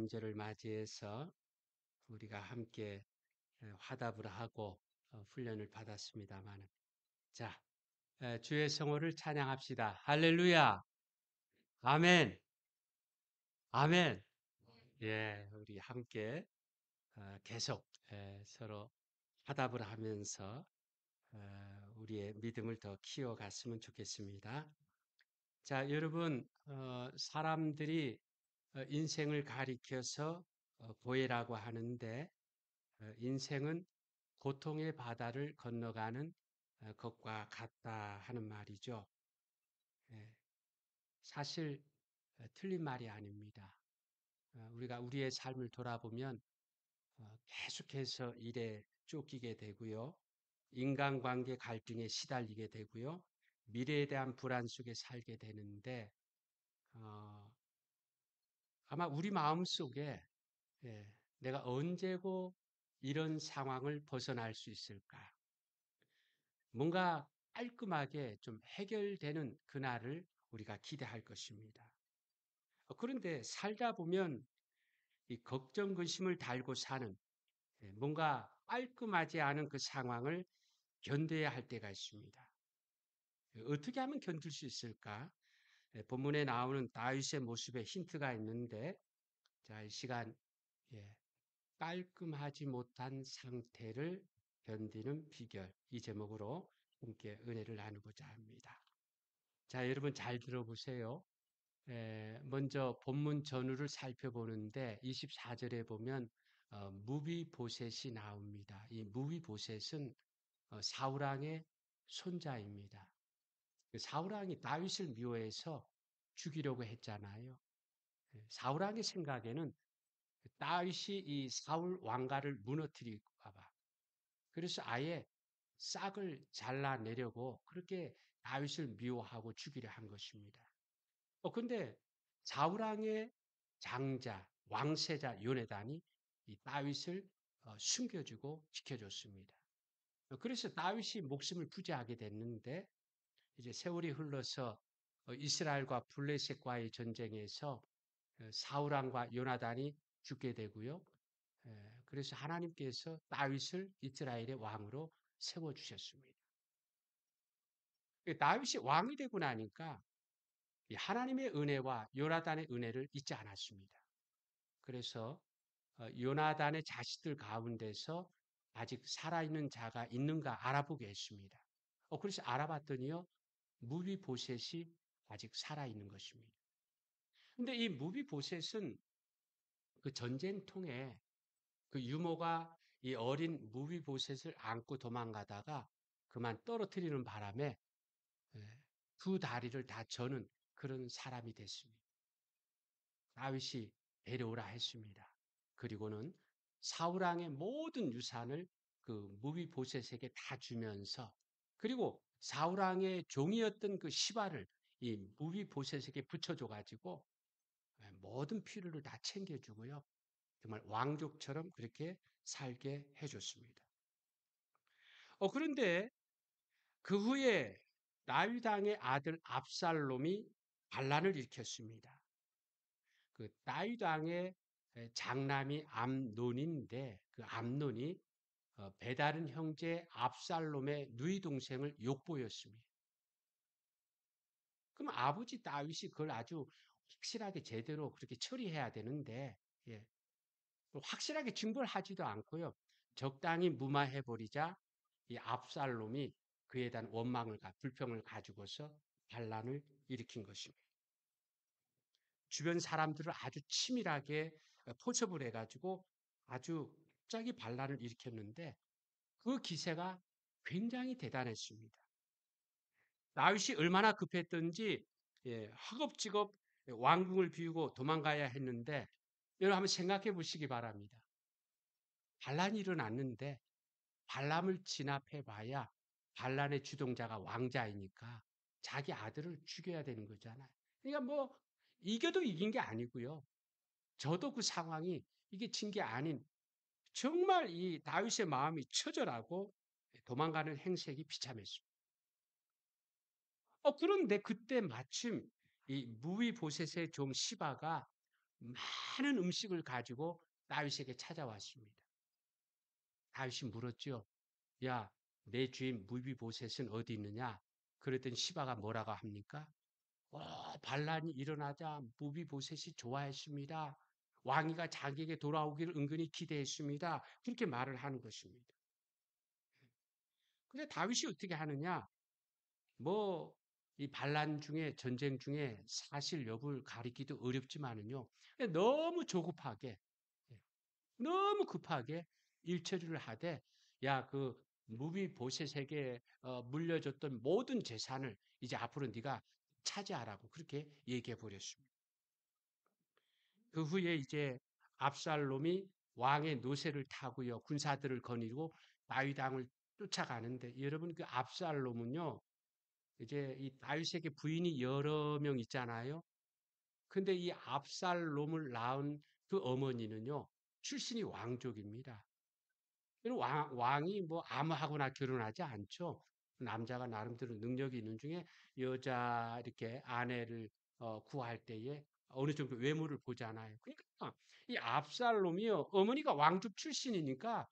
명절을 맞이해서 우리가 함께 화답을 하고 훈련을 받았습니다만, 자, 주의 성호를 찬양합시다. 할렐루야, 아멘, 아멘. 예, 우리 함께 계속 서로 화답을 하면서 우리의 믿음을 더 키워갔으면 좋겠습니다. 자, 여러분, 사람들이 인생을 가리켜서 고해라고 하는데, 인생은 고통의 바다를 건너가는 것과 같다 하는 말이죠. 예, 사실 틀린 말이 아닙니다. 우리가 우리의 삶을 돌아보면 계속해서 일에 쫓기게 되고요. 인간관계 갈등에 시달리게 되고요. 미래에 대한 불안 속에 살게 되는데 어, 아마 우리 마음속에 내가 언제고 이런 상황을 벗어날 수 있을까? 뭔가 깔끔하게 좀 해결되는 그날을 우리가 기대할 것입니다. 그런데 살다 보면 이 걱정, 근심을 달고 사는 뭔가 깔끔하지 않은 그 상황을 견뎌야 할 때가 있습니다. 어떻게 하면 견딜 수 있을까? 본문에 나오는 다윗의 모습에 힌트가 있는데, 자, 이 시간, 깔끔하지 못한 상태를 견디는 비결, 이 제목으로 함께 은혜를 나누고자 합니다. 자, 여러분 잘 들어보세요. 먼저 본문 전후를 살펴보는데 24절에 보면 무비보셋이 나옵니다. 이 무비보셋은 사울왕의 손자입니다. 사울왕이 다윗을 미워해서 죽이려고 했잖아요. 사울왕의 생각에는 다윗이 이 사울 왕가를 무너뜨릴까 봐. 그래서 아예 싹을 잘라내려고 그렇게 다윗을 미워하고 죽이려 한 것입니다. 근데 사울왕의 장자, 왕세자 요네단이 이 다윗을 숨겨주고 지켜줬습니다. 그래서 다윗이 목숨을 부지하게 됐는데 이제 세월이 흘러서 이스라엘과 블레셋과의 전쟁에서 사울왕과 요나단이 죽게 되고요. 그래서 하나님께서 다윗을 이스라엘의 왕으로 세워주셨습니다. 다윗이 왕이 되고 나니까 하나님의 은혜와 요나단의 은혜를 잊지 않았습니다. 그래서 요나단의 자식들 가운데서 아직 살아있는 자가 있는가 알아보게 했습니다. 그래서 알아봤더니요. 무비보셋이 아직 살아있는 것입니다. 근데 이 무비보셋은 그 전쟁통에 그 유모가 이 어린 무비보셋을 안고 도망가다가 그만 떨어뜨리는 바람에 두 다리를 다 저는 그런 사람이 됐습니다. 다윗이 데려오라 했습니다. 그리고는 사울왕의 모든 유산을 그 무비보셋에게 다 주면서 그리고 사울왕의 종이었던 그 시바를 이 무비보셋에게 붙여줘 가지고 모든 필요를 다 챙겨주고요. 정말 왕족처럼 그렇게 살게 해줬습니다. 그런데 그 후에 다윗 왕의 아들 압살롬이 반란을 일으켰습니다. 그 다윗 왕의 장남이 암논인데 그 암논이 배다른 형제 압살롬의 누이 동생을 욕보였습니다. 그럼 아버지 다윗이 그걸 아주 확실하게 제대로 그렇게 처리해야 되는데 예, 확실하게 징벌 하지도 않고요. 적당히 무마해버리자 이 압살롬이 그에 대한 원망을 불평을 가지고서 반란을 일으킨 것입니다. 주변 사람들을 아주 치밀하게 포섭을 해가지고 아주 갑자기 반란을 일으켰는데 그 기세가 굉장히 대단했습니다. 다윗이 얼마나 급했던지 허겁지겁 왕궁을 비우고 도망가야 했는데 여러분 한번 생각해 보시기 바랍니다. 반란이 일어났는데 반란을 진압해 봐야 반란의 주동자가 왕자이니까 자기 아들을 죽여야 되는 거잖아요. 그러니까 뭐 이겨도 이긴 게 아니고요. 저도 그 상황이 이게 진 게 아닌 정말 이 다윗의 마음이 처절하고 도망가는 행색이 비참했습니다. 그런데 그때 마침 이 무위보셋의 종 시바가 많은 음식을 가지고 다윗에게 찾아왔습니다. 다윗이 물었죠. 야, 내 주인 무비보셋은 어디 있느냐? 그랬더니 시바가 뭐라고 합니까? 반란이 일어나자 무비보셋이 좋아했습니다. 왕위가 자기에게 돌아오기를 은근히 기대했습니다. 그렇게 말을 하는 것입니다. 근데 다윗이 어떻게 하느냐? 뭐, 이 반란 중에 전쟁 중에 사실 여부를 가리기도 어렵지만은요. 너무 조급하게, 예, 너무 급하게 일처리를 하되, 야, 그 무비보셋에게 물려줬던 모든 재산을 이제 앞으로 네가 차지하라고 그렇게 얘기해 버렸습니다. 그 후에 이제 압살롬이 왕의 노새를 타고요 군사들을 거느리고 다윗 왕을 쫓아가는데 여러분 그 압살롬은요 이제 이 다윗에게 부인이 여러 명 있잖아요. 근데 이 압살롬을 낳은 그 어머니는요 출신이 왕족입니다. 왕이 뭐 아무하고나 결혼하지 않죠. 남자가 나름대로 능력이 있는 중에 여자 이렇게 아내를 구할 때에 어느 정도 외모를 보잖아요. 그러니까 이 압살롬이요 어머니가 왕족 출신이니까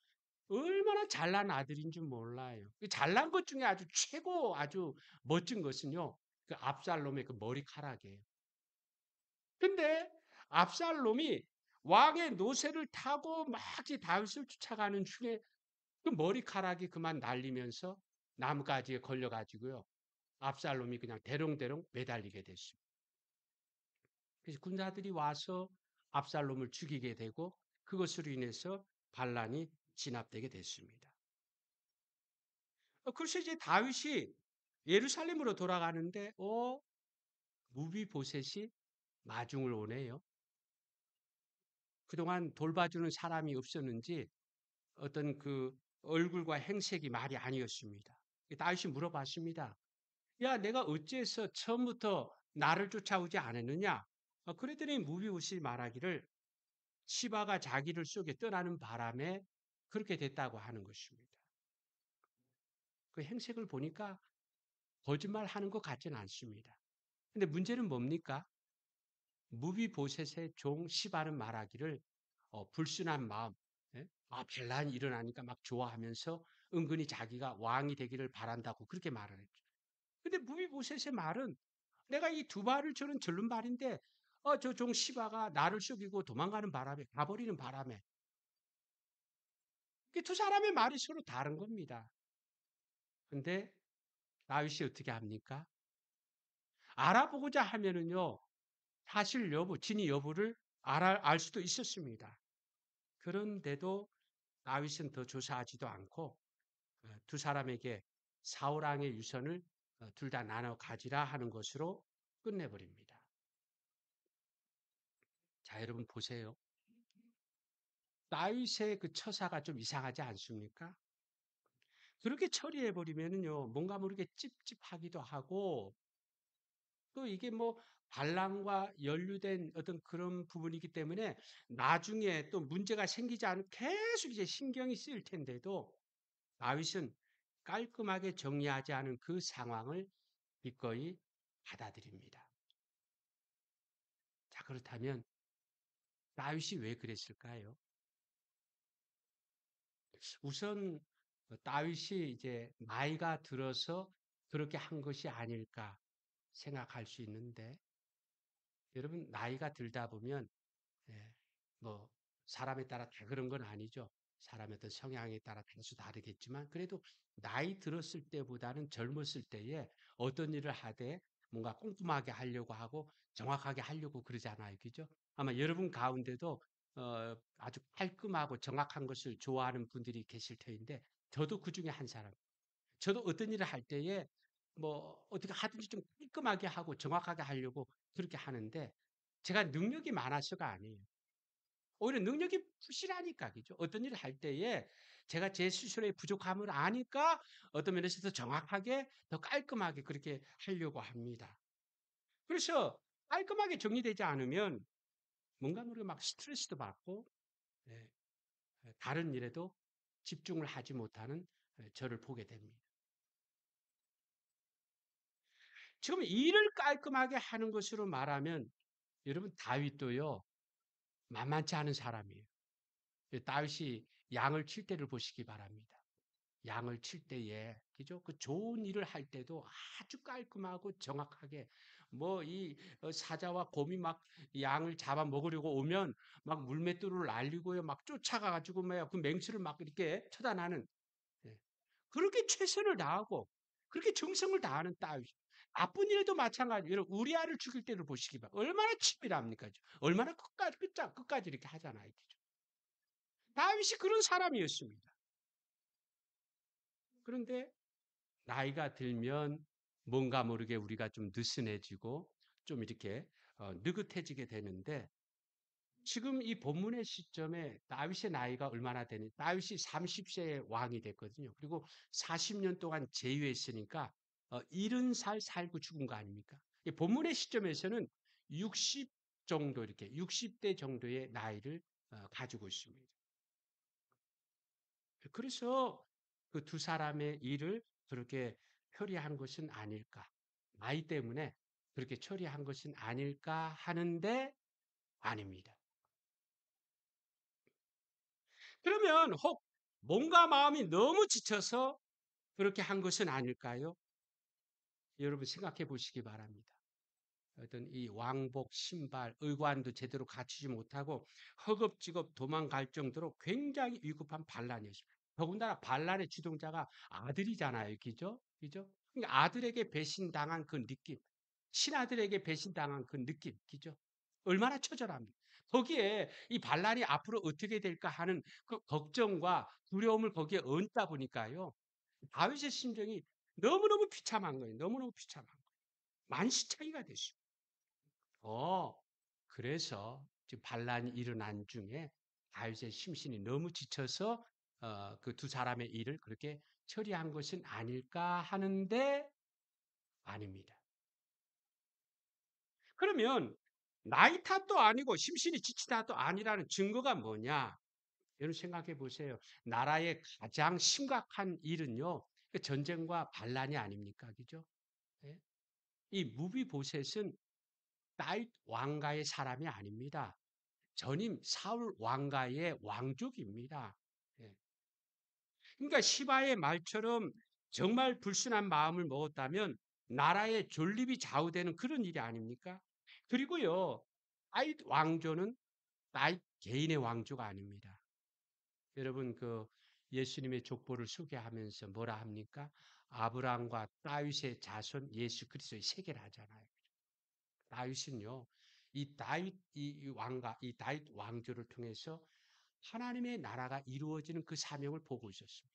얼마나 잘난 아들인 줄 몰라요. 그 잘난 것 중에 아주 최고 아주 멋진 것은요 그 압살롬의 그 머리카락이에요. 근데 압살롬이 왕의 노새를 타고 막 다윗을 쫓아가는 중에 그 머리카락이 그만 날리면서 나뭇가지에 걸려가지고요. 압살롬이 그냥 대롱대롱 매달리게 됐습니다. 그래서 군사들이 와서 압살롬을 죽이게 되고 그것으로 인해서 반란이 진압되게 됐습니다. 그래서 이제 다윗이 예루살렘으로 돌아가는데 무비보셋이 마중을 오네요. 그동안 돌봐주는 사람이 없었는지 어떤 그 얼굴과 행색이 말이 아니었습니다. 다윗이 물어봤습니다. 야, 내가 어째서 처음부터 나를 쫓아오지 않았느냐? 그랬더니 무비옷이 말하기를 시바가 자기를 쏘게 떠나는 바람에 그렇게 됐다고 하는 것입니다. 그 행색을 보니까 거짓말 하는 것 같지는 않습니다. 근데 문제는 뭡니까? 무비보셋의 종 시바는 말하기를 불순한 마음, 예? 반란이 일어나니까 막 좋아하면서 은근히 자기가 왕이 되기를 바란다고 그렇게 말을 했죠. 근데 무비보셋의 말은 내가 이 두 발을 저는 절른 발인데 저 종 시바가 나를 속이고 도망가는 바람에 가버리는 바람에 이 두 사람의 말이 서로 다른 겁니다. 근데 다윗이 어떻게 합니까? 알아보고자 하면은요 사실 여부, 진위 여부를 알 수도 있었습니다. 그런데도 다윗은 더 조사하지도 않고 두 사람에게 사울 왕의 유선을 둘 다 나눠 가지라 하는 것으로 끝내버립니다. 자, 여러분 보세요. 다윗의 그 처사가 좀 이상하지 않습니까? 그렇게 처리해 버리면은요, 뭔가 모르게 찝찝하기도 하고, 또 이게 뭐 반란과 연루된 어떤 그런 부분이기 때문에 나중에 또 문제가 생기지 않으면 계속 이제 신경이 쓰일 텐데도 다윗은 깔끔하게 정리하지 않은 그 상황을 기꺼이 받아들입니다. 자, 그렇다면 다윗이 왜 그랬을까요? 우선 다윗이 이제 나이가 들어서 그렇게 한 것이 아닐까 생각할 수 있는데 여러분 나이가 들다 보면 예, 뭐 사람에 따라 다 그런 건 아니죠. 사람의 어떤 성향에 따라 다수 다르겠지만 그래도 나이 들었을 때보다는 젊었을 때에 어떤 일을 하되 뭔가 꼼꼼하게 하려고 하고 정확하게 하려고 그러잖아요. 그죠? 아마 여러분 가운데도 아주 깔끔하고 정확한 것을 좋아하는 분들이 계실 터인데 저도 그 중에 한 사람. 저도 어떤 일을 할 때에 뭐 어떻게 하든지 좀 깔끔하게 하고 정확하게 하려고 그렇게 하는데 제가 능력이 많아서가 아니에요. 오히려 능력이 부실하니까, 그죠? 어떤 일을 할 때에 제가 제 스스로의 부족함을 아니까 어떤 면에서 더 정확하게, 더 깔끔하게 그렇게 하려고 합니다. 그래서 깔끔하게 정리되지 않으면 뭔가 모르게 막 스트레스도 받고, 예, 다른 일에도 집중을 하지 못하는 저를 보게 됩니다. 지금 일을 깔끔하게 하는 것으로 말하면 여러분 다윗도요, 만만치 않은 사람이에요. 다윗이 양을 칠 때를 보시기 바랍니다. 양을 칠 때에, 그죠? 그 좋은 일을 할 때도 아주 깔끔하고 정확하게, 뭐, 사자와 곰이 막 양을 잡아 먹으려고 오면 막 물맷돌을 날리고요. 막 쫓아가가지고 그 맹수를 막 이렇게 쳐다나는, 예. 그렇게 최선을 다하고, 그렇게 정성을 다하는 다윗. 나쁜 일에도 마찬가지예요. 여러분, 우리아를 죽일 때를 보시기 바랍니다. 얼마나 치밀합니까? 얼마나 끝까지 이렇게 하잖아요. 그죠? 다윗이 그런 사람이었습니다. 그런데 나이가 들면 뭔가 모르게 우리가 좀 느슨해지고 좀 이렇게 느긋해지게 되는데 지금 이 본문의 시점에 다윗의 나이가 얼마나 되니? 다윗이 30세의 왕이 됐거든요. 그리고 40년 동안 제위했으니까 70살 살고 죽은 거 아닙니까? 이 본문의 시점에서는 60 정도 이렇게 60대 정도의 나이를 가지고 있습니다. 그래서 그 두 사람의 일을 그렇게 처리한 것은 아닐까. 나이 때문에 그렇게 처리한 것은 아닐까 하는데 아닙니다. 그러면 혹 몸과 마음이 너무 지쳐서 그렇게 한 것은 아닐까요? 여러분 생각해 보시기 바랍니다. 어떤 이 왕복, 신발, 의관도 제대로 갖추지 못하고 허겁지겁 도망갈 정도로 굉장히 위급한 반란이었습니다. 더군다나 반란의 주동자가 아들이잖아요. 그죠? 그죠? 그러니까 아들에게 배신당한 그 느낌, 신하들에게 배신당한 그 느낌, 그죠? 얼마나 처절합니까? 거기에 이 반란이 앞으로 어떻게 될까 하는 그 걱정과 두려움을 거기에 얹다 보니까요. 다윗의 심정이 너무너무 비참한 거예요. 너무너무 비참한 거예요. 만시창이가 됐어요. 어, 그래서 지금 반란이 일어난 중에 다윗의 심신이 너무 지쳐서 그 두 사람의 일을 그렇게 처리한 것은 아닐까 하는데 아닙니다. 그러면 나이 탓도 아니고 심신이 지치다도 아니라는 증거가 뭐냐? 여러분 생각해 보세요. 나라의 가장 심각한 일은요, 그 전쟁과 반란이 아닙니까? 그죠? 예? 이 무비보셋은 다윗 왕가의 사람이 아닙니다. 전임 사울 왕가의 왕족입니다. 예. 그러니까 시바의 말처럼 정말 불순한 마음을 먹었다면 나라의 존립이 좌우되는 그런 일이 아닙니까? 그리고요, 다윗 왕조는 다윗 개인의 왕조가 아닙니다. 여러분 그 예수님의 족보를 소개하면서 뭐라 합니까? 아브라함과 다윗의 자손 예수 그리스도의 세계를 하잖아요. 다윗은요, 이 다윗 이 왕가 이 다윗 왕조를 통해서 하나님의 나라가 이루어지는 그 사명을 보고 있었습니다.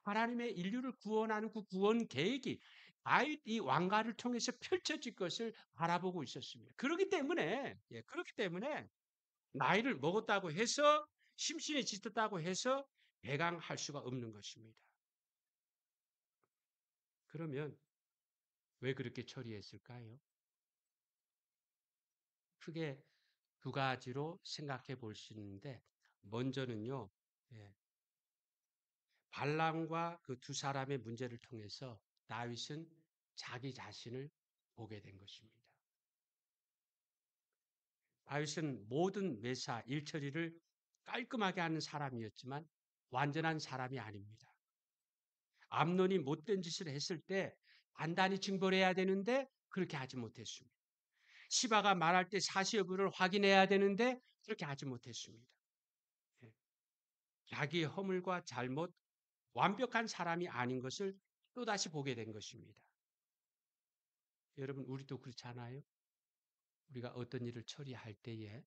하나님의 인류를 구원하는 그 구원 계획이 다윗 이 왕가를 통해서 펼쳐질 것을 바라보고 있었습니다. 그렇기 때문에 나이를 먹었다고 해서 심신이 짙었다고 해서 배강할 수가 없는 것입니다. 그러면 왜 그렇게 처리했을까요? 크게 두 가지로 생각해 볼 수 있는데 먼저는요. 예, 발람과 그 두 사람의 문제를 통해서 다윗은 자기 자신을 보게 된 것입니다. 다윗은 모든 매사 일처리를 깔끔하게 하는 사람이었지만 완전한 사람이 아닙니다. 암논이 못된 짓을 했을 때 단단히 징벌해야 되는데 그렇게 하지 못했습니다. 시바가 말할 때 사시 여부를 확인해야 되는데 그렇게 하지 못했습니다. 예. 자기의 허물과 잘못, 완벽한 사람이 아닌 것을 또다시 보게 된 것입니다. 여러분, 우리도 그렇잖아요. 우리가 어떤 일을 처리할 때에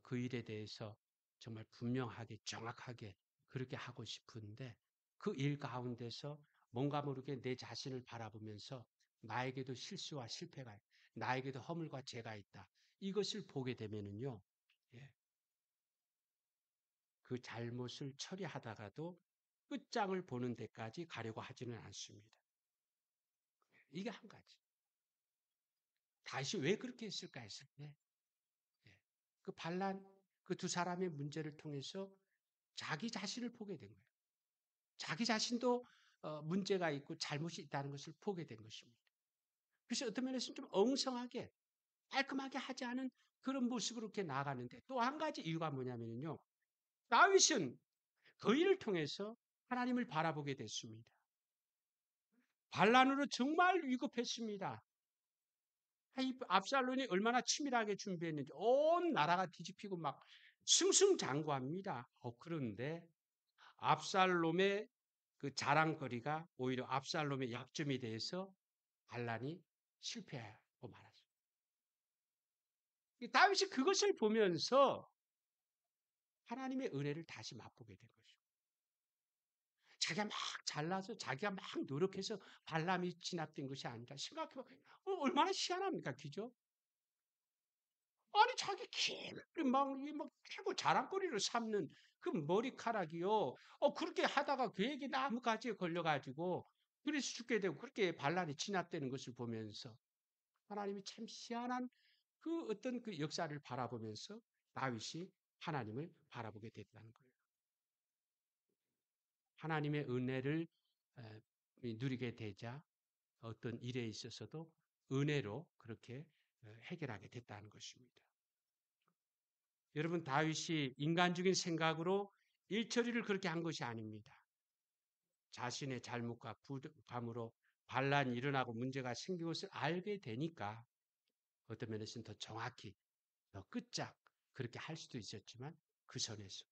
그 일에 대해서 정말 분명하게, 정확하게 그렇게 하고 싶은데 그 일 가운데서 뭔가 모르게 내 자신을 바라보면서 나에게도 실수와 실패가, 나에게도 허물과 죄가 있다. 이것을 보게 되면은요, 예, 그 잘못을 처리하다가도 끝장을 보는 데까지 가려고 하지는 않습니다. 이게 한 가지. 다시 왜 그렇게 했을까 했을 때, 예, 그 반란, 그 두 사람의 문제를 통해서 자기 자신을 보게 된 거예요. 자기 자신도 문제가 있고 잘못이 있다는 것을 보게 된 것입니다. 그래서 어떤 면에서는 좀 엉성하게 깔끔하게 하지 않은 그런 모습으로 이렇게 나아가는데 또 한 가지 이유가 뭐냐면요. 다윗은 그 일을 통해서 하나님을 바라보게 됐습니다. 반란으로 정말 위급했습니다. 이 압살롬이 얼마나 치밀하게 준비했는지 온 나라가 뒤집히고 막 승승장구합니다. 그런데 압살롬의 그 자랑거리가 오히려 압살롬의 약점이 돼서 반란이 실패하고 말았어요. 다윗이 그것을 보면서 하나님의 은혜를 다시 맛보게 된 거죠. 자기가 막 잘나서 자기가 막 노력해서 발람이 진압된 것이 아니라 생각해보면 얼마나 희한합니까? 그죠? 아니 자기 길막 최고 자랑거리를 삼는 그 머리카락이요. 그렇게 하다가 그에게 나무가지에 걸려가지고 그래서 죽게 되고 그렇게 반란이 진압되는 것을 보면서 하나님이 참 희한한 그 어떤 그 역사를 바라보면서 다윗이 하나님을 바라보게 됐다는 거예요. 하나님의 은혜를 누리게 되자 어떤 일에 있어서도 은혜로 그렇게 해결하게 됐다는 것입니다. 여러분 다윗이 인간적인 생각으로 일처리를 그렇게 한 것이 아닙니다. 자신의 잘못과 부감으로 반란이 일어나고 문제가 생긴 것을 알게 되니까 어떤 면에서는 더 정확히 더 끝짝 그렇게 할 수도 있었지만 그 선에서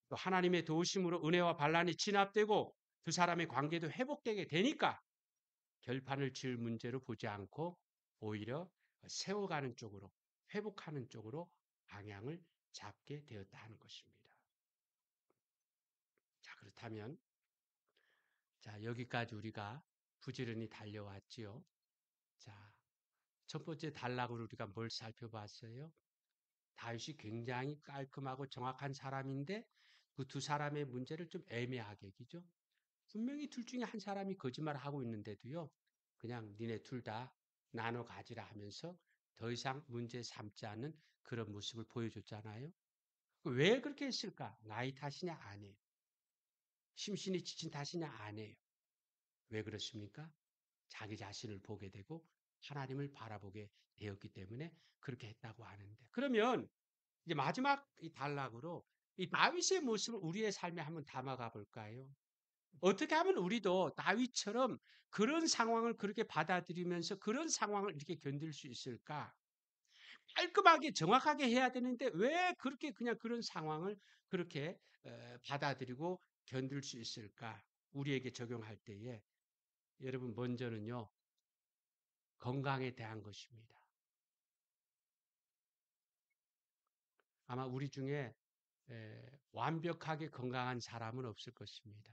또 하나님의 도우심으로 은혜와 반란이 진압되고 두 사람의 관계도 회복되게 되니까 결판을 지을 문제로 보지 않고 오히려 세워가는 쪽으로 회복하는 쪽으로 방향을 잡게 되었다 하는 것입니다. 자, 그렇다면 자, 여기까지 우리가 부지런히 달려왔지요. 자, 첫 번째 단락으로 우리가 뭘 살펴봤어요? 다윗이 굉장히 깔끔하고 정확한 사람인데 그 두 사람의 문제를 좀 애매하게 기죠. 분명히 둘 중에 한 사람이 거짓말을 하고 있는데도요. 그냥 니네 둘 다 나눠 가지라 하면서 더 이상 문제 삼지 않는 그런 모습을 보여줬잖아요. 왜 그렇게 했을까? 나이 탓이냐? 아니에요. 심신이 지친 탓이냐? 아니에요. 왜 그렇습니까? 자기 자신을 보게 되고 하나님을 바라보게 되었기 때문에 그렇게 했다고 하는데 그러면 이제 마지막 이 단락으로 이 다윗의 모습을 우리의 삶에 한번 담아가 볼까요? 어떻게 하면 우리도 다윗처럼 그런 상황을 그렇게 받아들이면서 그런 상황을 이렇게 견딜 수 있을까? 깔끔하게 정확하게 해야 되는데 왜 그렇게 그냥 그런 상황을 그렇게 받아들이고 견딜 수 있을까? 우리에게 적용할 때에 여러분 먼저는요. 건강에 대한 것입니다. 아마 우리 중에 완벽하게 건강한 사람은 없을 것입니다.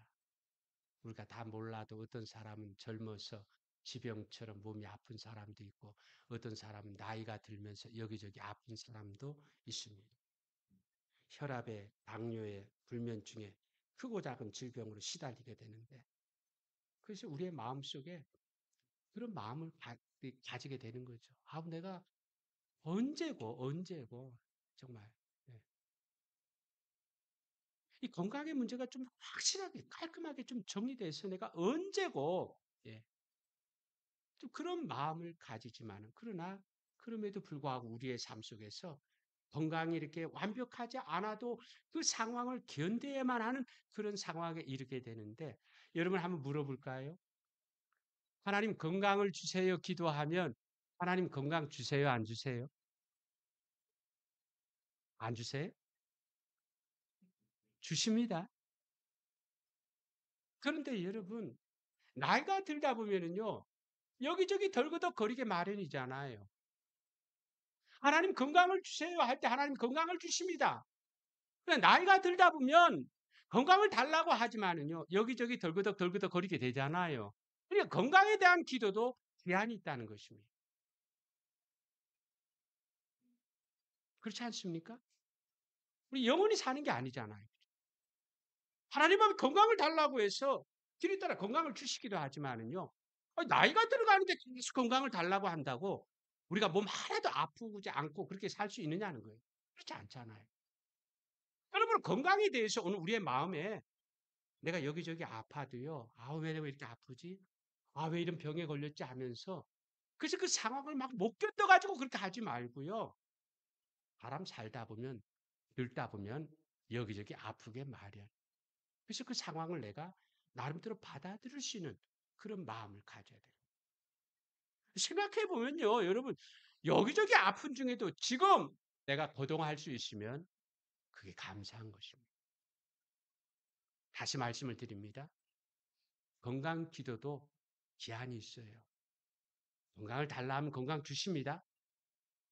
우리가 다 몰라도 어떤 사람은 젊어서 지병처럼 몸이 아픈 사람도 있고 어떤 사람은 나이가 들면서 여기저기 아픈 사람도 있습니다. 혈압에 당뇨에 불면증에 크고 작은 질병으로 시달리게 되는데 그래서 우리의 마음속에 그런 마음을 가지게 되는 거죠. 내가 언제고 정말 이 건강의 문제가 좀 확실하게 깔끔하게 좀 정리돼서 내가 언제고 예, 좀 그런 마음을 가지지만은 그러나 그럼에도 불구하고 우리의 삶 속에서 건강이 이렇게 완벽하지 않아도 그 상황을 견뎌야만 하는 그런 상황에 이르게 되는데 여러분 한번 물어볼까요? 하나님 건강을 주세요 기도하면 하나님 건강 주세요 안 주세요? 안 주세요? 주십니다. 그런데 여러분 나이가 들다 보면은요 여기저기 덜그덕 거리게 마련이잖아요. 하나님 건강을 주세요 할 때 하나님 건강을 주십니다. 나이가 들다 보면 건강을 달라고 하지만은요, 여기저기 덜그덕 거리게 되잖아요. 그러니까 건강에 대한 기도도 제한이 있다는 것입니다. 그렇지 않습니까? 우리 영원히 사는 게 아니잖아요. 하나님은 건강을 달라고 해서 길에 따라 건강을 주시기도 하지만은요, 나이가 들어가는데 계속 건강을 달라고 한다고 우리가 몸 하나도 아프지 않고 그렇게 살 수 있느냐는 거예요. 그렇지 않잖아요. 여러분, 건강에 대해서 오늘 우리의 마음에 내가 여기저기 아파도요. 왜 내가 이렇게 아프지? 왜 이런 병에 걸렸지 하면서 그래서 그 상황을 막 못 견뎌가지고 그렇게 하지 말고요. 사람 살다 보면, 늙다 보면 여기저기 아프게 마련. 그래서 그 상황을 내가 나름대로 받아들일 수 있는 그런 마음을 가져야 돼요. 생각해 보면요, 여러분, 여기저기 아픈 중에도 지금 내가 거동할 수 있으면 그게 감사한 것입니다. 다시 말씀을 드립니다. 건강 기도도 기한이 있어요. 건강을 달라 하면 건강 주십니다.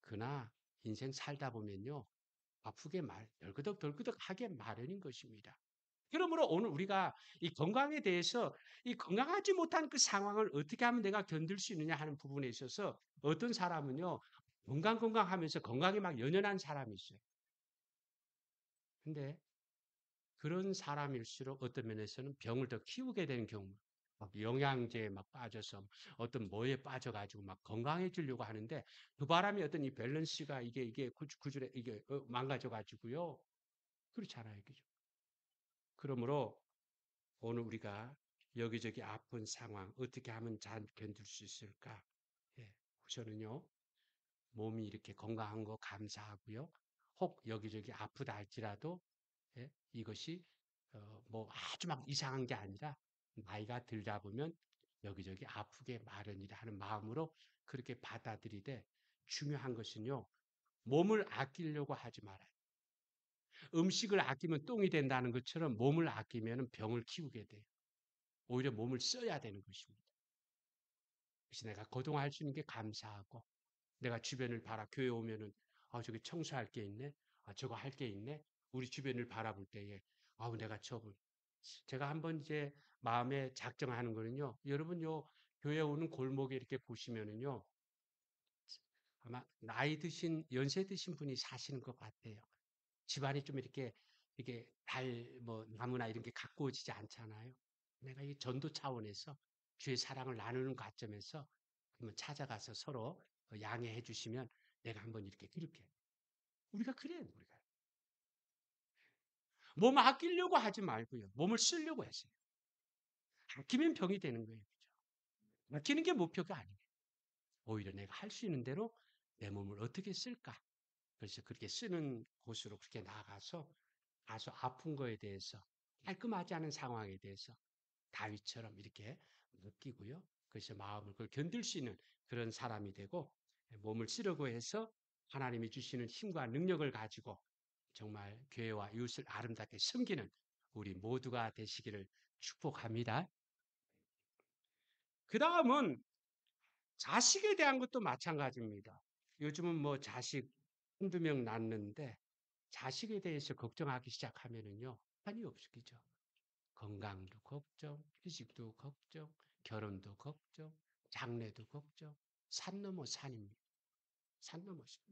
그러나 인생 살다 보면요, 아프게 덜그덕덜그덕 하게 마련인 것입니다. 그러므로 오늘 우리가 이 건강에 대해서 이 건강하지 못한 그 상황을 어떻게 하면 내가 견딜 수 있느냐 하는 부분에 있어서 어떤 사람은요, 건강하면서 건강이 막 연연한 사람이 있어요. 근데 그런 사람일수록 어떤 면에서는 병을 더 키우게 되는 경우, 막 영양제에 막 빠져서 어떤 뭐에 빠져가지고 막 건강해지려고 하는데 그 바람에 어떤 이 밸런스가 이게 구줄에 이게 망가져가지고요. 그렇잖아요. 그죠? 그러므로 오늘 우리가 여기저기 아픈 상황 어떻게 하면 잘 견딜 수 있을까? 예, 우선은요. 몸이 이렇게 건강한 거 감사하고요. 혹 여기저기 아프다 할지라도 예, 이것이 뭐 아주 막 이상한 게 아니라 나이가 들다 보면 여기저기 아프게 마련이라 하는 마음으로 그렇게 받아들이되 중요한 것은요. 몸을 아끼려고 하지 말아요. 음식을 아끼면 똥이 된다는 것처럼 몸을 아끼면 병을 키우게 돼요. 오히려 몸을 써야 되는 것입니다. 그래서 내가 거동할 수 있는 게 감사하고 내가 주변을 교회 오면은 저기 청소할 게 있네. 저거 할 게 있네. 우리 주변을 바라볼 때에 내가 제가 한번 이제 마음에 작정하는 거는요. 여러분 교회 오는 골목에 이렇게 보시면은요. 아마 나이 드신 연세 드신 분이 사시는 것 같아요. 집안이 좀 이게 뭐 나무나 이런 게 가꾸어지지 않잖아요. 내가 이 전도 차원에서 주의 사랑을 나누는 관점에서 그러면 찾아가서 서로 양해해 주시면 내가 한번 이렇게 그렇게 우리가 그래요. 우리가 몸 아끼려고 하지 말고요. 몸을 쓰려고 했어요. 아끼면 병이 되는 거예요. 그죠? 아끼는 게 목표가 아니에요. 오히려 내가 할 수 있는 대로 내 몸을 어떻게 쓸까? 그래서 그렇게 쓰는 곳으로 그렇게 나가서 아주 아픈 거에 대해서 깔끔하지 않은 상황에 대해서 다윗처럼 이렇게 느끼고요. 그래서 마음을 그걸 견딜 수 있는 그런 사람이 되고 몸을 쓰려고 해서 하나님이 주시는 힘과 능력을 가지고 정말 교회와 이웃을 아름답게 섬기는 우리 모두가 되시기를 축복합니다. 그 다음은 자식에 대한 것도 마찬가지입니다. 요즘은 뭐 자식 한두 명 낳는데 자식에 대해서 걱정하기 시작하면은요, 한이 없으시죠. 건강도 걱정, 휴직도 걱정, 결혼도 걱정, 장래도 걱정. 산 넘어 산입니다. 산 넘어 산.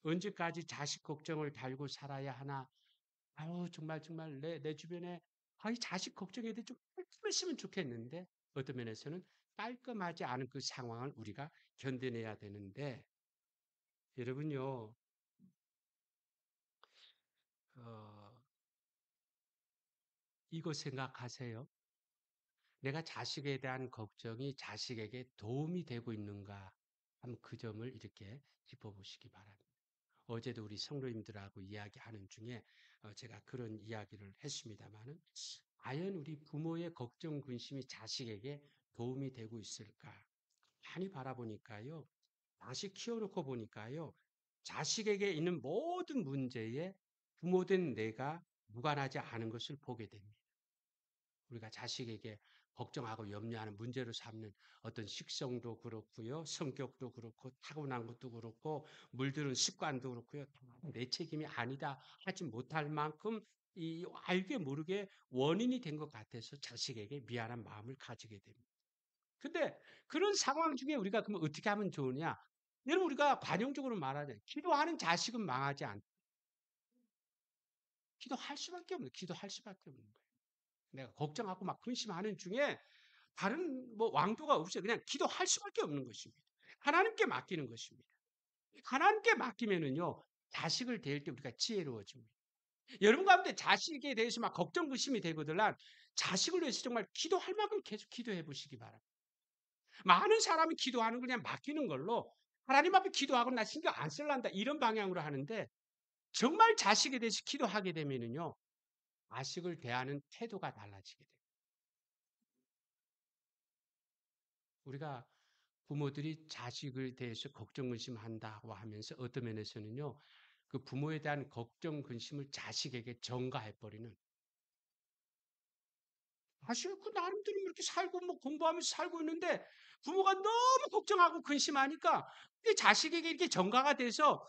언제까지 자식 걱정을 달고 살아야 하나? 아유, 정말 내 주변에 이 자식 걱정에 대해 좀 깔끔했으면 좋겠는데 어떤 면에서는 깔끔하지 않은 그 상황을 우리가 견뎌내야 되는데 여러분요, 어, 이거 생각하세요. 내가 자식에 대한 걱정이 자식에게 도움이 되고 있는가 하면 그 점을 이렇게 짚어보시기 바랍니다. 어제도 우리 성도님들하고 이야기하는 중에 제가 그런 이야기를 했습니다마는 과연 우리 부모의 걱정, 근심이 자식에게 도움이 되고 있을까? 많이 바라보니까요. 자식 키워놓고 보니까요. 자식에게 있는 모든 문제에 부모된 내가 무관하지 않은 것을 보게 됩니다. 우리가 자식에게 걱정하고 염려하는 문제로 삼는 어떤 식성도 그렇고요. 성격도 그렇고 타고난 것도 그렇고 물드는 습관도 그렇고요. 내 책임이 아니다 하지 못할 만큼 이 알게 모르게 원인이 된 것 같아서 자식에게 미안한 마음을 가지게 됩니다. 근데 그런 상황 중에 우리가 그러면 어떻게 하면 좋으냐? 여러분 우리가 관용적으로 말하자면 기도하는 자식은 망하지 않다. 기도할 수밖에 없는 기도할 수밖에 없는 거예요. 내가 걱정하고 막 근심하는 중에 다른 뭐 왕도가 없어요. 그냥 기도할 수밖에 없는 것입니다. 하나님께 맡기는 것입니다. 하나님께 맡기면은요, 자식을 대할 때 우리가 지혜로워집니다. 여러분 가운데 자식에 대해서 막 걱정, 근심이 되거든 자식을 위해서 정말 기도할 만큼 계속 기도해 보시기 바랍니다. 많은 사람이 기도하는 걸 그냥 맡기는 걸로 하나님 앞에 기도하고 나 신경 안 쓸란다 이런 방향으로 하는데 정말 자식에 대해서 기도하게 되면은요. 자식을 대하는 태도가 달라지게 돼요. 우리가 부모들이 자식을 대해서 걱정 근심한다고 하면서 어떤 면에서는요. 그 부모에 대한 걱정 근심을 자식에게 전가해 버리는 사실 그 나름대로 이렇게 살고 뭐 공부하면서 살고 있는데 부모가 너무 걱정하고 근심하니까 그게 자식에게 이렇게 전가가 돼서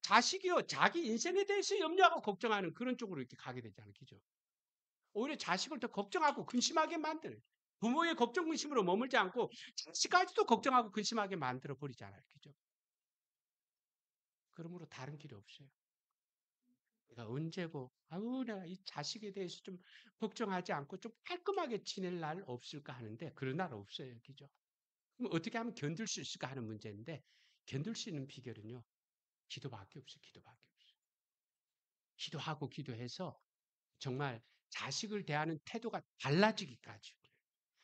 자식이요 자기 인생에 대해서 염려하고 걱정하는 그런 쪽으로 이렇게 가게 되잖아요, 그죠? 오히려 자식을 더 걱정하고 근심하게 만드는 부모의 걱정 근심으로 머물지 않고 자식까지도 걱정하고 근심하게 만들어 버리잖아요, 그죠? 그러므로 다른 길이 없어요. 내가 언제고 아우 내가 이 자식에 대해서 좀 걱정하지 않고 좀 깔끔하게 지낼 날 없을까 하는데 그런 날 없어요. 그죠? 그럼 어떻게 하면 견딜 수 있을까 하는 문제인데 견딜 수 있는 비결은요. 기도밖에 없어요. 기도밖에 없어요. 기도하고 기도해서 정말 자식을 대하는 태도가 달라지기까지.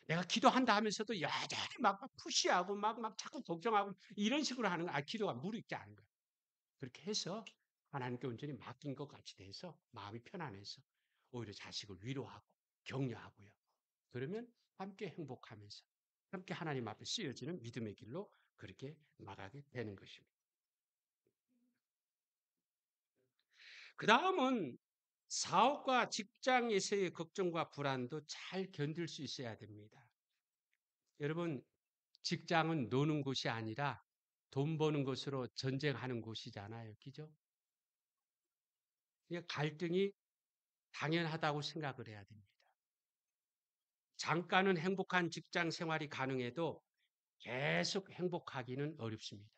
내가 기도한다 하면서도 여전히 막 푸시하고 막 자꾸 걱정하고 이런 식으로 하는 거, 기도가 무르익지 않은 거예요. 그렇게 해서 하나님께 온전히 맡긴 것 같이 돼서 마음이 편안해서 오히려 자식을 위로하고 격려하고요. 그러면 함께 행복하면서 함께 하나님 앞에 쓰여지는 믿음의 길로 그렇게 나가게 되는 것입니다. 그 다음은 사업과 직장에서의 걱정과 불안도 잘 견딜 수 있어야 됩니다. 여러분, 직장은 노는 곳이 아니라 돈 버는 곳으로 전쟁하는 곳이잖아요. 그죠? 그러니까 갈등이 당연하다고 생각을 해야 됩니다. 잠깐은 행복한 직장 생활이 가능해도 계속 행복하기는 어렵습니다.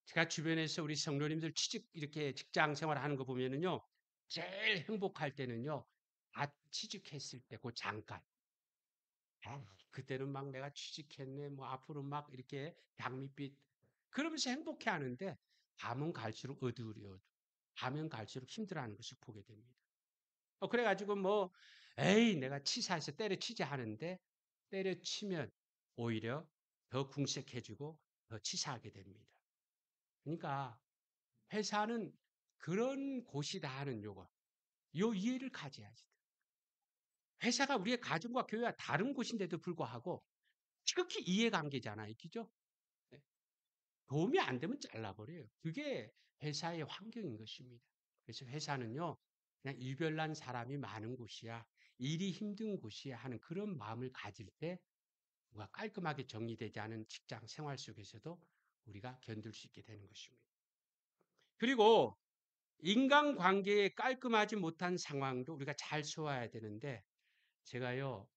제가 주변에서 우리 성도님들 취직 이렇게 직장 생활하는 거 보면은요, 제일 행복할 때는요, 취직했을 때 그 잠깐. 그때는 막 내가 취직했네, 뭐 앞으로 막 이렇게 장밋빛 그러면서 행복해 하는데 밤은 갈수록 어두우려 가면 갈수록 힘들어하는 것을 보게 됩니다. 그래가지고 뭐 에이 내가 치사해서 때려치지 하는데 때려치면 오히려 더 궁색해지고 더 치사하게 됩니다. 그러니까 회사는 그런 곳이다 하는 요 이해를 가져야지. 회사가 우리의 가정과 교회와 다른 곳인데도 불구하고 지극히 이해관계잖아요. 그죠? 네. 도움이 안 되면 잘라버려요. 그게 회사의 환경인 것입니다. 그래서 회사는요, 그냥 유별난 사람이 많은 곳이야, 일이 힘든 곳이야 하는 그런 마음을 가질 때 뭔가 깔끔하게 정리되지 않은 직장 생활 속에서도 우리가 견딜 수 있게 되는 것입니다. 그리고 인간관계에 깔끔하지 못한 상황도 우리가 잘 소화해야 되는데 제가요,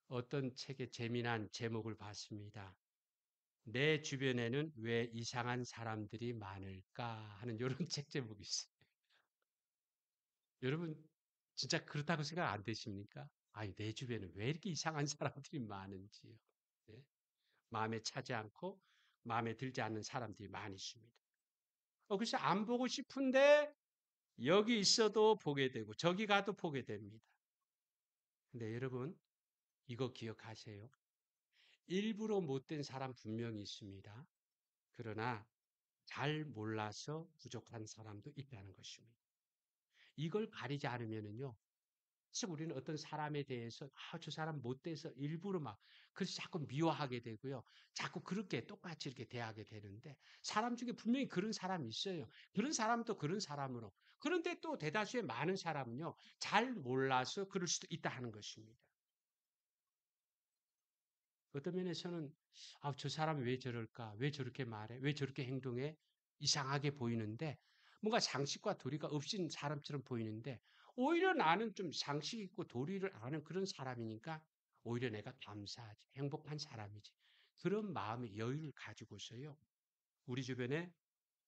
어떤 책의 재미난 제목을 봤습니다. 내 주변에는 왜 이상한 사람들이 많을까 하는 이런 책 제목이 있어요. 여러분 진짜 그렇다고 생각 안 되십니까? 아니 내 주변에 왜 이렇게 이상한 사람들이 많은지요. 네? 마음에 차지 않고 마음에 들지 않는 사람들이 많이 있습니다. 그래서 안 보고 싶은데 여기 있어도 보게 되고 저기 가도 보게 됩니다. 근데 여러분 이거 기억하세요. 일부러 못된 사람 분명히 있습니다. 그러나 잘 몰라서 부족한 사람도 있다는 것입니다. 이걸 가리지 않으면은요. 사실 우리는 어떤 사람에 대해서 저 사람 못돼서 일부러 막 그래서 자꾸 미워하게 되고요. 자꾸 그렇게 똑같이 이렇게 대하게 되는데 사람 중에 분명히 그런 사람이 있어요. 그런 사람도 그런 사람으로. 그런데 또 대다수의 많은 사람은요. 잘 몰라서 그럴 수도 있다 하는 것입니다. 어떤 면에서는 저 사람이 왜 저럴까? 왜 저렇게 말해? 왜 저렇게 행동해? 이상하게 보이는데 뭔가 상식과 도리가 없인 사람처럼 보이는데 오히려 나는 좀 상식 있고 도리를 아는 그런 사람이니까 오히려 내가 감사하지. 행복한 사람이지. 그런 마음의 여유를 가지고서요. 우리 주변에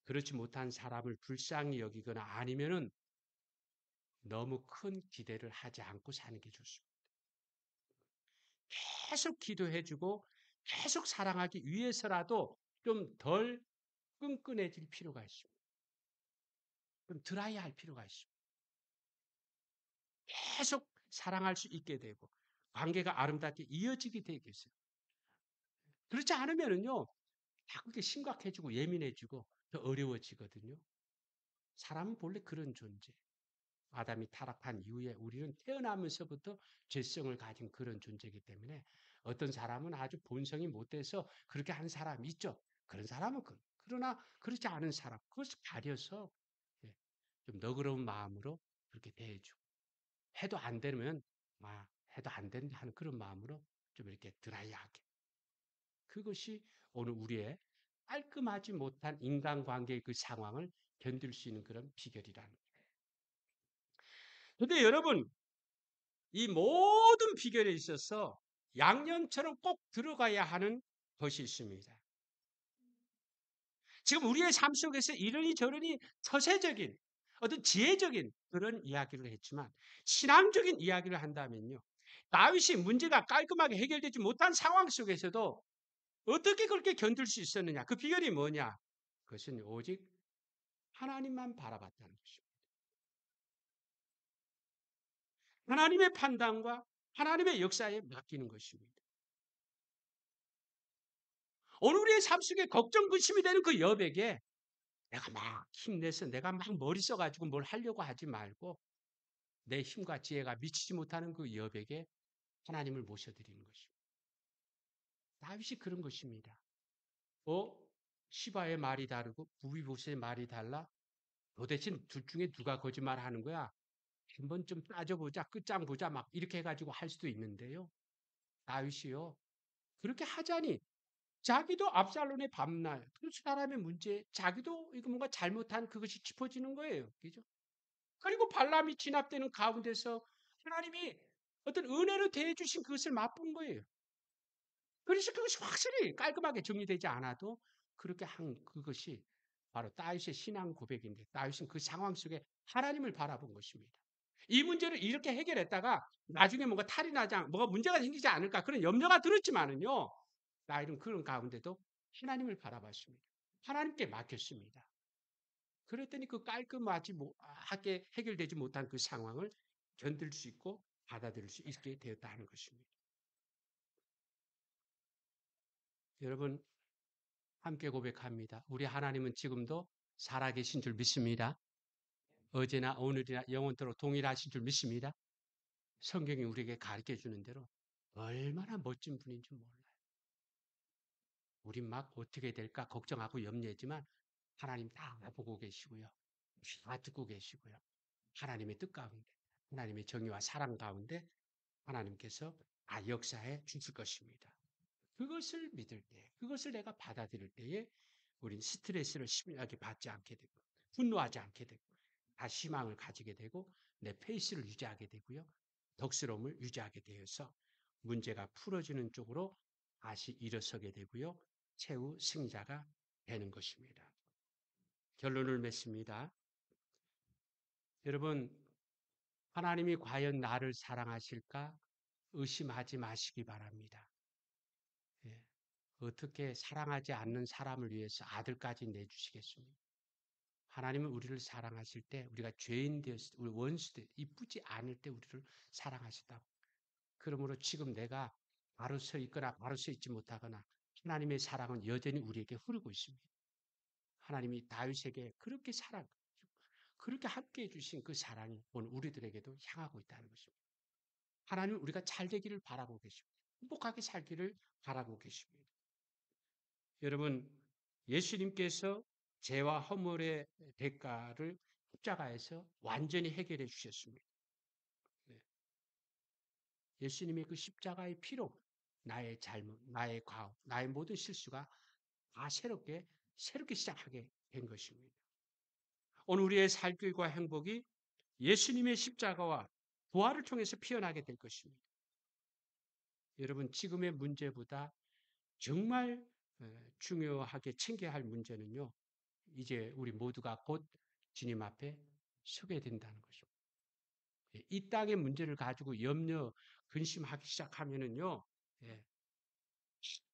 그렇지 못한 사람을 불쌍히 여기거나 아니면은 너무 큰 기대를 하지 않고 사는 게 좋습니다. 계속 기도해주고 계속 사랑하기 위해서라도 좀 덜 끈끈해질 필요가 있습니다. 좀 드라이할 필요가 있습니다. 계속 사랑할 수 있게 되고 관계가 아름답게 이어지게 되겠어요. 그렇지 않으면은요, 다 그게 심각해지고 예민해지고 더 어려워지거든요. 사람은 본래 그런 존재. 아담이 타락한 이후에 우리는 태어나면서부터 죄성을 가진 그런 존재이기 때문에 어떤 사람은 아주 본성이 못돼서 그렇게 하는 사람이 있죠. 그런 사람은 그러나 그렇지 않은 사람, 그것을 가려서 예, 좀 너그러운 마음으로 그렇게 대해주고 해도 안 되면 해도 안 된다 하는 그런 마음으로 좀 이렇게 드라이하게 그것이 오늘 우리의 깔끔하지 못한 인간관계의 그 상황을 견딜 수 있는 그런 비결이라는 거예요. 근데 여러분, 이 모든 비결에 있어서 양념처럼 꼭 들어가야 하는 것이 있습니다. 지금 우리의 삶 속에서 이러니 저러니 처세적인 어떤 지혜적인 그런 이야기를 했지만 신앙적인 이야기를 한다면요. 다윗이 문제가 깔끔하게 해결되지 못한 상황 속에서도 어떻게 그렇게 견딜 수 있었느냐? 그 비결이 뭐냐? 그것은 오직 하나님만 바라봤다는 것입니다. 하나님의 판단과 하나님의 역사에 맡기는 것입니다. 오늘 우리의 삶 속에 걱정, 근심이 되는 그 여백에 내가 막 힘내서 내가 막 머리 써가지고 뭘 하려고 하지 말고 내 힘과 지혜가 미치지 못하는 그 여백에 하나님을 모셔드리는 것입니다. 다윗이 그런 것입니다. 시바의 말이 다르고 부비보스의 말이 달라? 도대체 둘 중에 누가 거짓말하는 거야? 한번 좀 따져보자, 끝장 보자, 막 이렇게 해가지고 할 수도 있는데요. 다윗이요. 그렇게 하자니 자기도 압살롬의 밤날 그 사람의 문제, 자기도 이거 뭔가 잘못한 그것이 짚어지는 거예요. 그죠? 그리고 발람이 진압되는 가운데서 하나님이 어떤 은혜로 대해주신 그것을 맛본 거예요. 그래서 그것이 확실히 깔끔하게 정리되지 않아도 그렇게 한 그것이 바로 다윗의 신앙 고백인데 다윗은 그 상황 속에 하나님을 바라본 것입니다. 이 문제를 이렇게 해결했다가 나중에 뭔가 탈이 나지 뭐가 문제가 생기지 않을까 그런 염려가 들었지만은요. 다윗은 그런 가운데도 하나님을 바라봤습니다. 하나님께 맡겼습니다. 그랬더니 그 깔끔하게 해결되지 못한 그 상황을 견딜 수 있고 받아들일 수 있게 되었다 하는 것입니다. 여러분 함께 고백합니다. 우리 하나님은 지금도 살아계신 줄 믿습니다. 어제나 오늘이나 영원토록 동일하신 줄 믿습니다. 성경이 우리에게 가르쳐 주는 대로 얼마나 멋진 분인 줄 몰라요. 우린 막 어떻게 될까 걱정하고 염려했지만 하나님 다 보고 계시고요. 다 듣고 계시고요. 하나님의 뜻 가운데, 하나님의 정의와 사랑 가운데 하나님께서 다 역사해 주실 것입니다. 그것을 믿을 때, 그것을 내가 받아들일 때에 우린 스트레스를 심하게 받지 않게 되고, 분노하지 않게 되고, 다시 희망을 가지게 되고, 내 페이스를 유지하게 되고요. 덕스러움을 유지하게 되어서 문제가 풀어지는 쪽으로 다시 일어서게 되고요. 최후 승자가 되는 것입니다. 결론을 맺습니다. 여러분, 하나님이 과연 나를 사랑하실까 의심하지 마시기 바랍니다. 예. 어떻게 사랑하지 않는 사람을 위해서 아들까지 내주시겠습니까? 하나님은 우리를 사랑하실 때 우리가 죄인 되었을 때, 우리 원수 때, 이쁘지 않을 때 우리를 사랑하셨다고. 그러므로 지금 내가 바로 서 있거나 바로 서 있지 못하거나 하나님의 사랑은 여전히 우리에게 흐르고 있습니다. 하나님이 다윗에게 그렇게 그렇게 함께 해주신 그 사랑이 오늘 우리들에게도 향하고 있다는 것입니다. 하나님은 우리가 잘 되기를 바라고 계십니다. 행복하게 살기를 바라고 계십니다. 여러분, 예수님께서 죄와 허물의 대가를 십자가에서 완전히 해결해 주셨습니다. 네. 예수님의 그 십자가의 피로 나의 잘못, 나의 과업, 나의 모든 실수가 다 새롭게 시작하게 된 것입니다. 오늘 우리의 살길과 행복이 예수님의 십자가와 부활을 통해서 피어나게 될 것입니다. 여러분, 지금의 문제보다 정말 중요하게 챙겨야 할 문제는요. 이제 우리 모두가 곧 주님 앞에 서게 된다는 것입니다. 이 땅의 문제를 가지고 근심하기 시작하면은요, 예,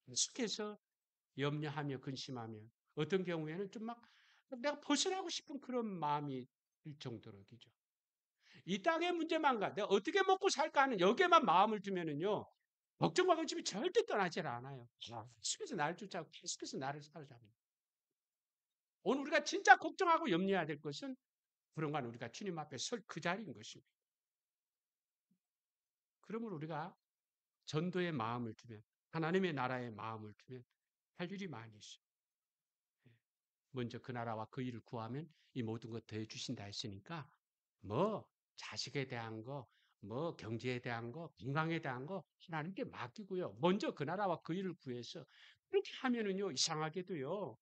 계속해서 염려하며 근심하며 어떤 경우에는 좀 막 내가 벗어나고 싶은 그런 마음이 들 정도로 그죠. 이 땅의 문제만 내가 어떻게 먹고 살까 하는 여기에만 마음을 두면은요, 걱정과 근심이 절대 떠나지 않아요. 계속해서 나를 쫓아가고 계속해서 나를 사로잡는. 오늘 우리가 진짜 걱정하고 염려해야 될 것은 그런 건 우리가 주님 앞에 설 그 자리인 것입니다. 그러므로 우리가 전도의 마음을 두면, 하나님의 나라의 마음을 두면 할 일이 많이 있어요. 먼저 그 나라와 그 일을 구하면 이 모든 것 더해 주신다 했으니까 뭐 자식에 대한 거, 뭐 경제에 대한 거, 건강에 대한 거 하나님께 맡기고요. 먼저 그 나라와 그 일을 구해서 그렇게 하면은요, 이상하게도요,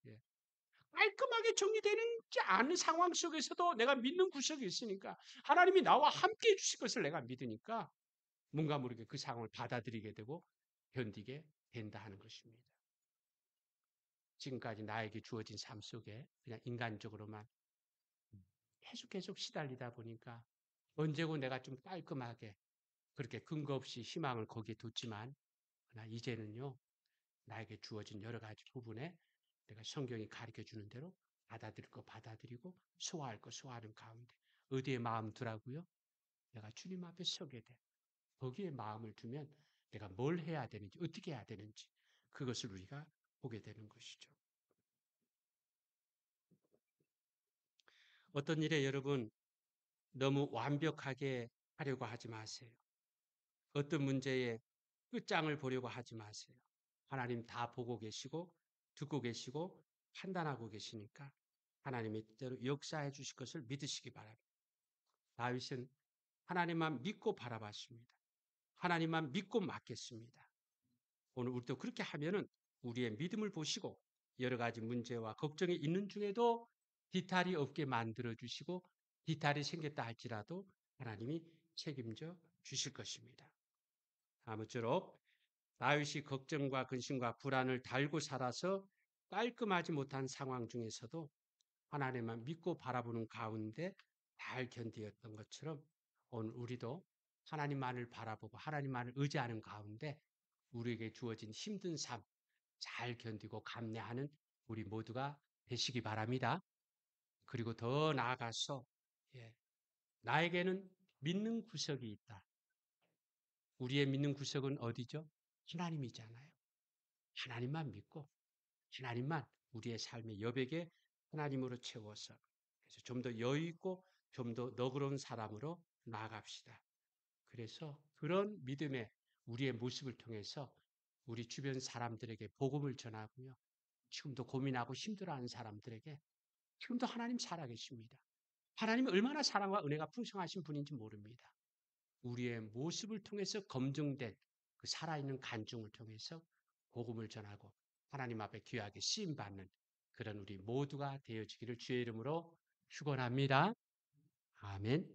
깔끔하게 정리되지 않은 상황 속에서도 내가 믿는 구석이 있으니까 하나님이 나와 함께 해주실 것을 내가 믿으니까 뭔가 모르게 그 상황을 받아들이게 되고 견디게 된다 하는 것입니다. 지금까지 나에게 주어진 삶 속에 그냥 인간적으로만 계속 시달리다 보니까 언제고 내가 좀 깔끔하게 그렇게 근거 없이 희망을 거기에 뒀지만 그러나 이제는요, 나에게 주어진 여러 가지 부분에 내가 성경이 가르쳐 주는 대로 받아들일 거 받아들이고 소화할 거 소화하는 가운데 어디에 마음 두라고요? 내가 주님 앞에 서게 돼. 거기에 마음을 두면 내가 뭘 해야 되는지 어떻게 해야 되는지 그것을 우리가 보게 되는 것이죠. 어떤 일에 여러분 너무 완벽하게 하려고 하지 마세요. 어떤 문제에 끝장을 보려고 하지 마세요. 하나님 다 보고 계시고 듣고 계시고 판단하고 계시니까 하나님의 뜻대로 역사해 주실 것을 믿으시기 바랍니다. 다윗은 하나님만 믿고 바라봤습니다. 하나님만 믿고 맡겼습니다. 오늘 우리도 그렇게 하면은 우리의 믿음을 보시고 여러 가지 문제와 걱정이 있는 중에도 뒤탈이 없게 만들어 주시고 뒤탈이 생겼다 할지라도 하나님이 책임져 주실 것입니다. 아무쪼록 다윗이 걱정과 근심과 불안을 달고 살아서 깔끔하지 못한 상황 중에서도 하나님만 믿고 바라보는 가운데 잘 견디었던 것처럼 오늘 우리도 하나님만을 바라보고 하나님만을 의지하는 가운데 우리에게 주어진 힘든 삶 잘 견디고 감내하는 우리 모두가 되시기 바랍니다. 그리고 더 나아가서 나에게는 믿는 구석이 있다. 우리의 믿는 구석은 어디죠? 하나님이잖아요. 하나님만 믿고 하나님만 우리의 삶의 여백에 하나님으로 채워서 그래서 좀 더 여유 있고 좀 더 너그러운 사람으로 나아갑시다. 그래서 그런 믿음의 우리의 모습을 통해서 우리 주변 사람들에게 복음을 전하고요. 지금도 고민하고 힘들어하는 사람들에게 지금도 하나님 살아계십니다. 하나님이 얼마나 사랑과 은혜가 풍성하신 분인지 모릅니다. 우리의 모습을 통해서 검증된 그 살아있는 간증을 통해서 복음을 전하고 하나님 앞에 귀하게 쓰임받는 그런 우리 모두가 되어지기를 주의 이름으로 축원합니다. 아멘.